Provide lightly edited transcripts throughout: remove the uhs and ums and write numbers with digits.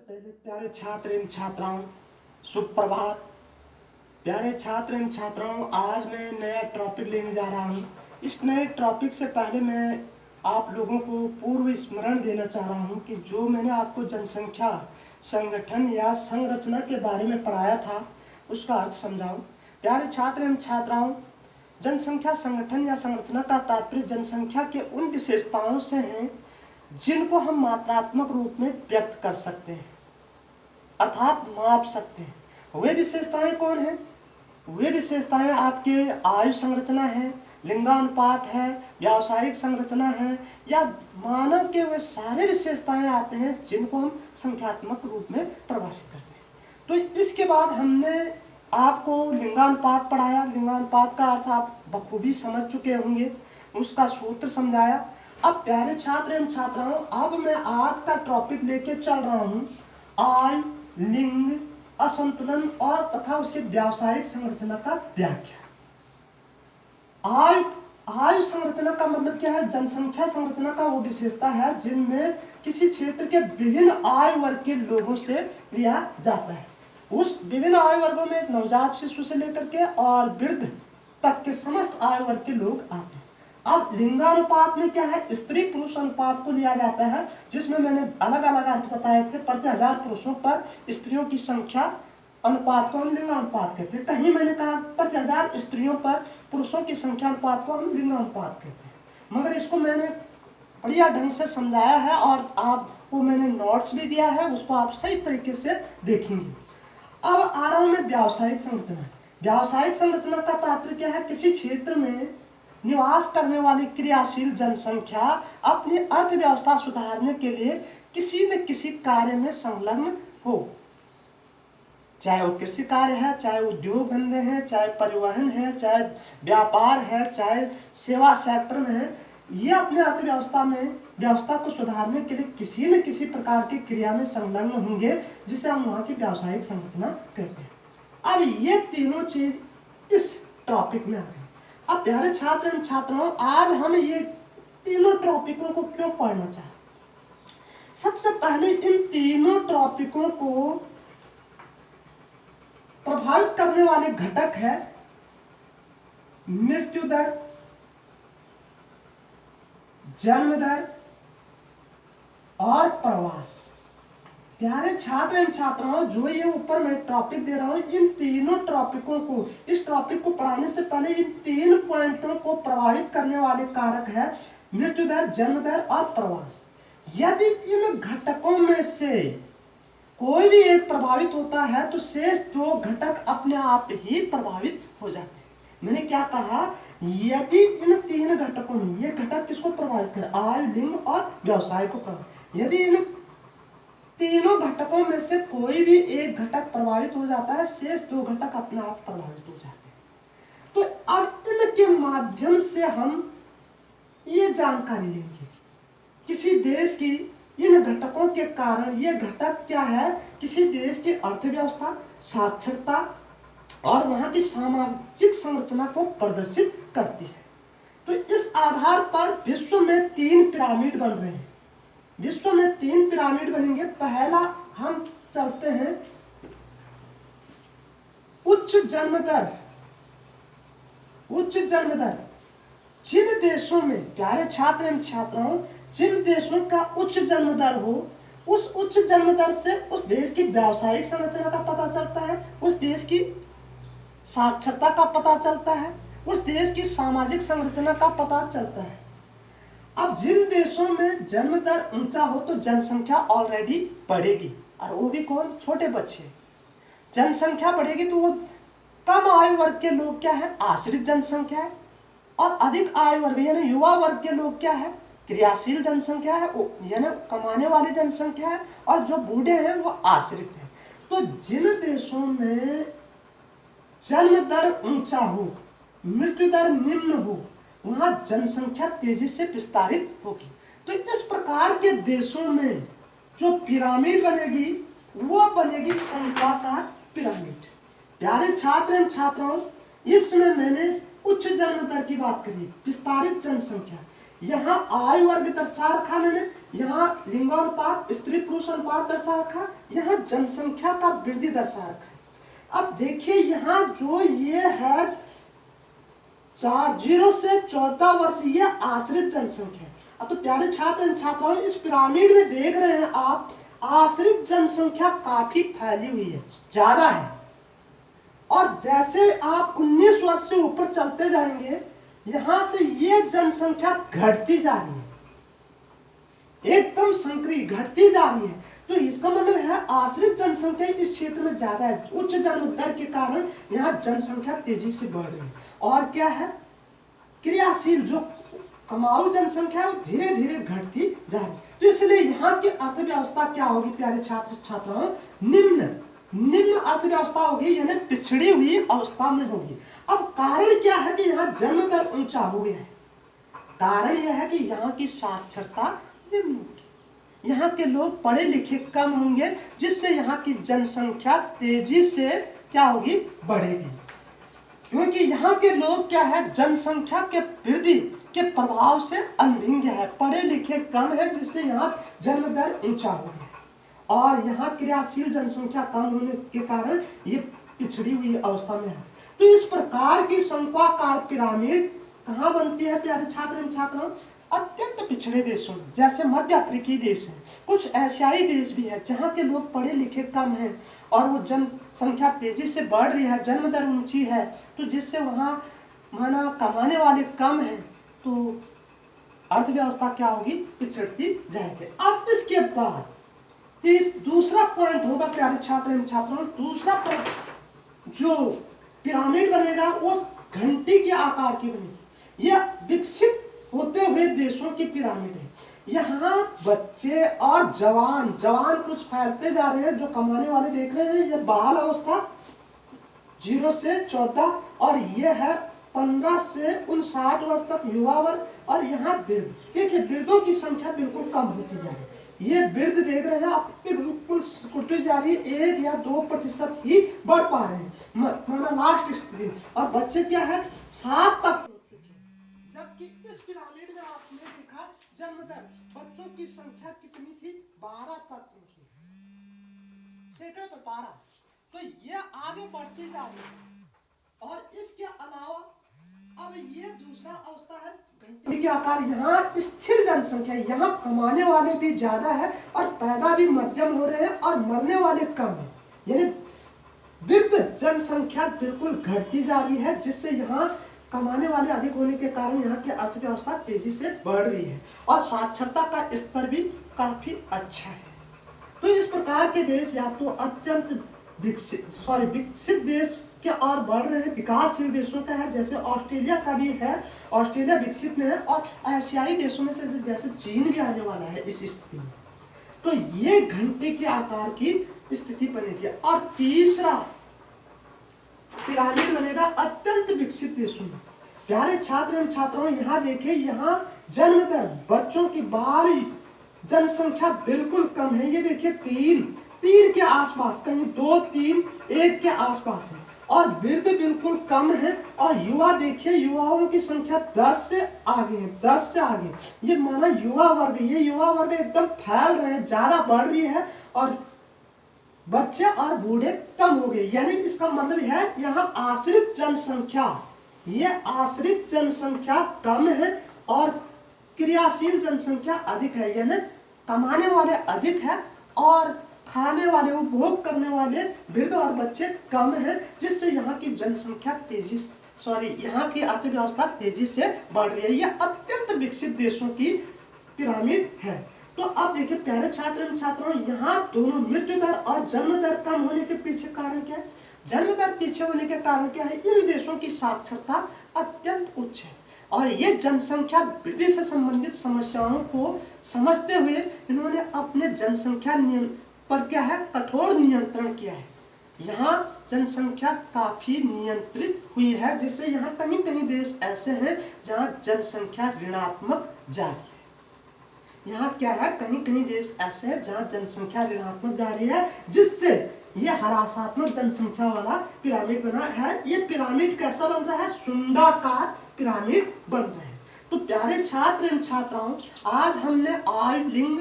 पहले प्यारे छात्र एवं छात्राओं, शुभ प्रभात। प्यारे छात्र एवं छात्राओं, आज मैं नया टॉपिक लेने जा रहा हूँ। इस नए टॉपिक से पहले मैं आप लोगों को पूर्व स्मरण देना चाह रहा हूँ कि जो मैंने आपको जनसंख्या संगठन या संरचना के बारे में पढ़ाया था उसका अर्थ समझाऊं। प्यारे छात्र एवं छात्राओं, जनसंख्या संगठन या संरचना का तात्पर्य जनसंख्या के उन विशेषताओं से है जिनको हम मात्रात्मक रूप में व्यक्त कर सकते हैं, अर्थात माप सकते हैं। वे विशेषताएं कौन हैं? वे विशेषताएं आपके आयु संरचना है, लिंगानुपात है, व्यावसायिक संरचना है, या मानव के वे सारे विशेषताएं आते हैं जिनको हम संख्यात्मक रूप में परिभाषित करते हैं। तो इसके बाद हमने आपको लिंगानुपात पढ़ाया। लिंगानुपात का अर्थ आप बखूबी समझ चुके होंगे, उसका सूत्र समझाया। अब प्यारे छात्र एवं छात्राओं, अब मैं आज का टॉपिक लेके चल रहा हूँ आयु, लिंग, असंतुलन और तथा उसके व्यावसायिक संरचना का व्याख्या। आयु संरचना का मतलब क्या है? जनसंख्या संरचना का वो विशेषता है जिनमें किसी क्षेत्र के विभिन्न आयु वर्ग के लोगों से लिया जाता है। उस विभिन्न आयु वर्गों में नवजात शिशु से लेकर के और वृद्ध तक के समस्त आयु वर्ग के लोग आते हैं। अब लिंगानुपात में क्या है? स्त्री पुरुष अनुपात को लिया जाता है, जिसमें मैंने अलग अलग अर्थ बताए थे। प्रति 1000 पुरुषों पर स्त्रियों की संख्या अनुपात को हम लिंगानुपात कहते हैं। कहीं मैंने कहा प्रति 1000 स्त्रियों पर पुरुषों की संख्या अनुपात को हम लिंगानुपात कहते हैं, मगर इसको मैंने बढ़िया ढंग से समझाया है और आपको मैंने नोट्स भी दिया है, उसको आप सही तरीके से देखेंगे। अब आ रहा हूं मैं व्यावसायिक संरचना। व्यावसायिक संरचना का तात्पर्य क्या है? किसी क्षेत्र में निवास करने वाली क्रियाशील जनसंख्या अपनी अर्थव्यवस्था सुधारने के लिए किसी न किसी कार्य में संलग्न हो, चाहे वो कृषि कार्य है, चाहे उद्योग धंधे हैं, चाहे परिवहन है, चाहे व्यापार है, चाहे सेवा सेक्टर में है। ये अपने व्यवस्था को सुधारने के लिए किसी न किसी प्रकार की क्रिया में संलग्न होंगे, जिसे हम वहां की व्यावसायिक संरचना कहते हैं। अब ये तीनों चीज इस टॉपिक में आ गई। अब प्यारे छात्र एवं छात्राओं, आज हम ये तीनों टॉपिकों को क्यों पढ़ना चाहते? सबसे पहले इन तीनों टॉपिकों को प्रभावित करने वाले घटक है मृत्यु दर, जन्म दर और प्रवास। प्यारे छात्र एवं छात्राओं, जो ये ऊपर मैं टॉपिक दे रहा हूं, इन तीनों टॉपिकों को, इस टॉपिक को पढ़ाने से पहले इन 3 पॉइंटों को प्रभावित करने वाले कारक है मृत्यु दर, जन्म दर और प्रवास। यदि इन घटकों में से कोई भी एक प्रभावित होता है तो शेष 2 घटक अपने आप ही प्रभावित हो जाते हैं। मैंने क्या कहा? यदि इन 3 घटकों में, ये घटक किसको प्रभावित करे? आयु, लिंग और व्यवसाय को प्रभावित। यदि इन तीनों घटकों में से कोई भी एक घटक प्रभावित हो जाता है, शेष 2 घटक अपने आप प्रभावित हो जाते हैं। तो अब इनके माध्यम से हम ये जानकारी लेंगे किसी देश की इन घटकों के कारण। ये घटक क्या है? किसी देश की अर्थव्यवस्था, साक्षरता और वहां की सामाजिक संरचना को प्रदर्शित करती है। तो इस आधार पर विश्व में 3 पिरामिड बन रहे हैं। विश्व में 3 पिरामिड बनेंगे। पहला हम चलते हैं उच्च जन्म दर। उच्च जन्म दर जिन देशों में, प्यारे छात्र एवं छात्राओं, जिन देशों का उच्च जन्म दर हो, उस उच्च जन्म दर से उस देश की व्यावसायिक संरचना का पता चलता है, उस देश की साक्षरता का पता चलता है, उस देश की सामाजिक संरचना का पता चलता है। अब जिन देशों में जन्म दर ऊंचा हो तो जनसंख्या ऑलरेडी बढ़ेगी, और वो भी कौन? छोटे बच्चे। जनसंख्या बढ़ेगी तो वो कम आयु वर्ग के लोग क्या है? आश्रित जनसंख्या है। और अधिक आयु वर्ग यानी युवा वर्ग के लोग क्या है? क्रियाशील जनसंख्या है, यानी कमाने वाली जनसंख्या है। और जो बूढ़े हैं वो आश्रित हैं। तो जिन देशों में जन्म दर ऊंचा हो, मृत्यु दर निम्न हो, वहां जनसंख्या तेजी से विस्तारित होगी। तो इस प्रकार के देशों में जो पिरामिड बनेगी वो बनेगी संख्याकार पिरामिड। प्यारे छात्र एवं छात्राओं, इसमें मैंने उच्च जन्म दर की बात करी, विस्तारित जनसंख्या। यहाँ आयु वर्ग दर्शा रखा मैंने, यहाँ लिंगानुपात, स्त्री पुरुष अनुपात दर्शा रखा, यहाँ जनसंख्या का वृद्धि दर्शा रखा है। अब देखिए यहाँ जो ये है 0 से 14 वर्ष, ये आश्रित जनसंख्या है। अब तो प्यारे छात्र एवं छात्राओं, इस पिरामिड में देख रहे हैं आप, आश्रित जनसंख्या काफी फैली हुई है, ज्यादा है। और जैसे आप 19 वर्ष से ऊपर चलते जाएंगे, यहां से ये जनसंख्या घटती जा रही है, एकदम संक्रिय घटती जा रही है। तो इसका मतलब है आश्रित जनसंख्या इस क्षेत्र में ज्यादा है। उच्च जन्म दर के कारण यहाँ जनसंख्या तेजी से बढ़ रही है। और क्या है, क्रियाशील जो कमाऊ जनसंख्या है वो धीरे धीरे घटती जा रही है। तो इसलिए यहाँ की अर्थव्यवस्था क्या होगी प्यारे छात्र छात्राओं, निम्न अर्थव्यवस्था होगी, यानी पिछड़ी हुई अवस्था में होगी। अब कारण क्या है कि यहाँ जन्म दर ऊंचा हो गया है। कारण यह है कि यहाँ की साक्षरता निम्न होगी, यहाँ के लोग पढ़े लिखे कम होंगे, जिससे यहाँ की जनसंख्या तेजी से क्या होगी, बढ़ेगी। क्योंकि यहाँ के लोग क्या है, जनसंख्या के वृद्धि के प्रभाव से अनभिज्ञ है, पढ़े लिखे कम है, जिससे यहाँ जन्म दर ऊंचा हो गया। और यहाँ क्रियाशील जनसंख्या कम होने के कारण ये पिछड़ी हुई अवस्था में है। तो इस प्रकार की शंक्वाकार पिरामिड कहाँ बनती है प्यारे छात्र एवं छात्राओं, अत्यंत पिछड़े देशों में, जैसे मध्य अफ्रीकी देश है, कुछ एशियाई देश भी है जहाँ के लोग पढ़े लिखे कम हैं और वो जनसंख्या तेजी से बढ़ रही है, जन्म दर ऊंची है, तो जिससे वहाँ माना कमाने वाले कम हैं, तो अर्थव्यवस्था क्या होगी, पिछड़ती जाएगी। अब इसके बाद दूसरा पॉइंट होगा प्यारे छात्र एवं छात्राओं, दूसरा पॉइंट जो पिरामिड बनेगा वो घंटी के आकार की बनेगी। यह विकसित होते हुए देशों की पिरामिड है। यहाँ बच्चे और जवान कुछ फैलते जा रहे हैं। जो कमाने वाले देख रहे हैं, ये बाल अवस्था 0 से 14 और ये है 15 से 59 वर्ष तक युवा वर्ग। और यहाँ वृद्ध, देखिए वृद्धों की संख्या बिल्कुल कम होती जा रही है। ये वृद्ध देख रहे हैं आप, बिल्कुल घटती जा रही है, 1 या 2% ही बढ़ पा रहे हैं, माना लास्ट स्थिति। और बच्चे क्या है, 7 तक, जबकि इस पिरामिड में आपने देखा जन्म दर बच्चों की संख्या कितनी थी, 12 तक पहुंची, सेकंड पर 12। तो ये आगे बढ़ती जा रही है। और इसके अलावा अब ये दूसरा अवस्था है घंटी के आकार। यहाँ स्थिर जनसंख्या, यहाँ कमाने वाले भी ज्यादा है और पैदा भी मध्यम हो रहे हैं और मरने वाले कम है, यानी वृद्ध जनसंख्या बिल्कुल घटती जा रही है, जिससे यहाँ कमाने वाले अधिक होने के कारण यहाँ की अर्थव्यवस्था तेजी से बढ़ रही है और साक्षरता का स्तर भी काफी अच्छा है। तो इस प्रकार के देश या तो अत्यंत विकसित देश के और बढ़ रहे हैं, विकासशील देशों का है, जैसे ऑस्ट्रेलिया का भी है, ऑस्ट्रेलिया विकसित में है, और एशियाई देशों में से जैसे चीन भी आने वाला है इस स्थिति में। तो ये घंटे के आकार की स्थिति बनेगी। और तीसरा पिरामिड बनेगा अत्यंत विकसित देशों में। प्यारे छात्र एवं छात्राओं, यहाँ देखिए, यहाँ जन्म दर बच्चों की बाल जनसंख्या बिल्कुल कम है। ये देखिए तीन के आसपास, कहीं 2, 3, 1 के आसपास है। और वृद्ध बिल्कुल कम है। और युवा देखिए, युवाओं की संख्या 10 से आगे है, 10 से आगे। ये माना युवा वर्ग, ये युवा वर्ग एकदम फैल रहे हैं, ज्यादा बढ़ रही है। और बच्चे और बूढ़े कम हो गए, यानी इसका मतलब है यहाँ आश्रित जनसंख्या, ये आश्रित जनसंख्या कम है और क्रियाशील जनसंख्या अधिक है, यानी कमाने वाले अधिक है और खाने वाले, उपभोग करने वाले वृद्ध और बच्चे कम है, जिससे यहाँ की जनसंख्या यहाँ की अर्थव्यवस्था तेजी से बढ़ रही है। यह अत्यंत विकसित देशों की पिरामिड है। तो अब देखिए प्यारे छात्र एवं छात्राओं, यहाँ दोनों मृत्यु दर और जन्म दर कम होने के पीछे कारण क्या है, जन्म दर पीछे होने के कारण क्या है, इन देशों की साक्षरता अत्यंत उच्च है। और ये जनसंख्या वृद्धि से संबंधित समस्याओं को समझते हुए इन्होंने अपने जनसंख्या पर क्या है, कठोर नियंत्रण किया है। यहाँ जनसंख्या काफी नियंत्रित हुई है, जिससे यहाँ कहीं कहीं देश ऐसे हैं जहाँ जनसंख्या ऋणात्मक जा रही है। यहाँ क्या है, कहीं कहीं देश ऐसे हैं जहाँ जनसंख्या ऋणात्मक जा रही है, जिससे ये हरासात्मक जनसंख्या वाला पिरामिड बना है। ये पिरामिड कैसा बन रहा है, शुंडाकार पिरामिड बन रहा है। तो प्यारे छात्र एवं छात्राओं, आज हमने आयु, लिंग,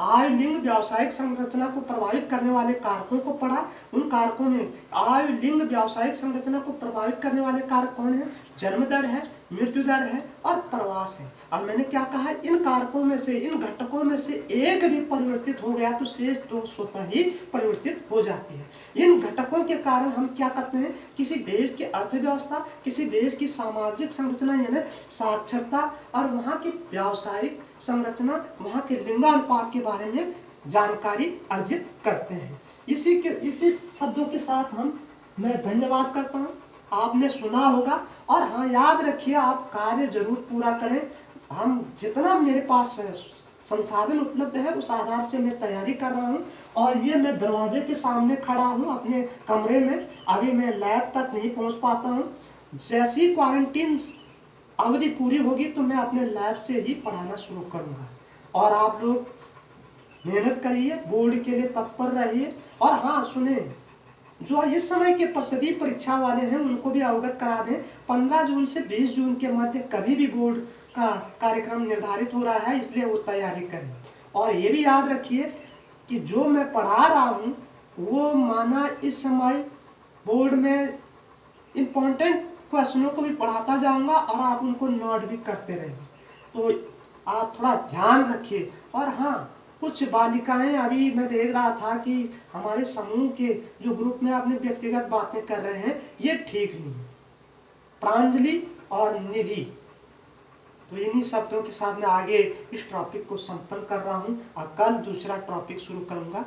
आय लिंग व्यावसायिक संरचना को प्रभावित करने वाले कारकों को पढ़ा। उन कारकों में आय लिंग व्यावसायिक संरचना को प्रभावित करने वाले कारक कौन है? जन्म दर है, मृत्यु दर है और प्रवास है। और मैंने क्या कहा, इन कारकों में से, इन घटकों में से एक भी परिवर्तित हो गया तो शेष दो स्वतः ही परिवर्तित हो जाती है। इन घटकों के कारण हम क्या करते हैं, किसी देश की अर्थव्यवस्था, किसी देश की सामाजिक संरचना यानी साक्षरता और वहाँ की व्यावसायिक संरचना, वहाँ के लिंगानुपात के बारे में जानकारी अर्जित करते हैं। इसी शब्दों के साथ मैं धन्यवाद करता हूँ। आपने सुना होगा और हाँ, याद रखिए आप कार्य जरूर पूरा करें। हम जितना मेरे पास संसाधन उपलब्ध है उस आधार से मैं तैयारी कर रहा हूँ। और ये मैं दरवाजे के सामने खड़ा हूँ अपने कमरे में, अभी मैं लैब तक नहीं पहुँच पाता हूँ। जैसी क्वारंटीन अवधि पूरी होगी तो मैं अपने लैब से ही पढ़ाना शुरू करूँगा। और आप लोग मेहनत करिए, बोर्ड के लिए तत्पर रहिए। और हाँ सुने, जो इस समय के प्रसिद्धि परीक्षा वाले हैं उनको भी अवगत करा दें, 15 जून से 20 जून के मध्य कभी भी बोर्ड का कार्यक्रम निर्धारित हो रहा है, इसलिए वो तैयारी करें। और ये भी याद रखिए कि जो मैं पढ़ा रहा हूँ वो माना इस समय बोर्ड में इम्पोर्टेंट क्वेश्चनों को भी पढ़ाता जाऊंगा और आप उनको नोट भी करते रहेंगे, तो आप थोड़ा ध्यान रखिए। और हाँ, कुछ बालिकाएं, अभी मैं देख रहा था कि हमारे समूह के जो ग्रुप में अपने व्यक्तिगत बातें कर रहे हैं, ये ठीक नहीं है। प्रांजलि और निधि, तो इन्हीं शब्दों के साथ मैं आगे इस टॉपिक को संपन्न कर रहा हूँ और कल दूसरा टॉपिक शुरू करूंगा।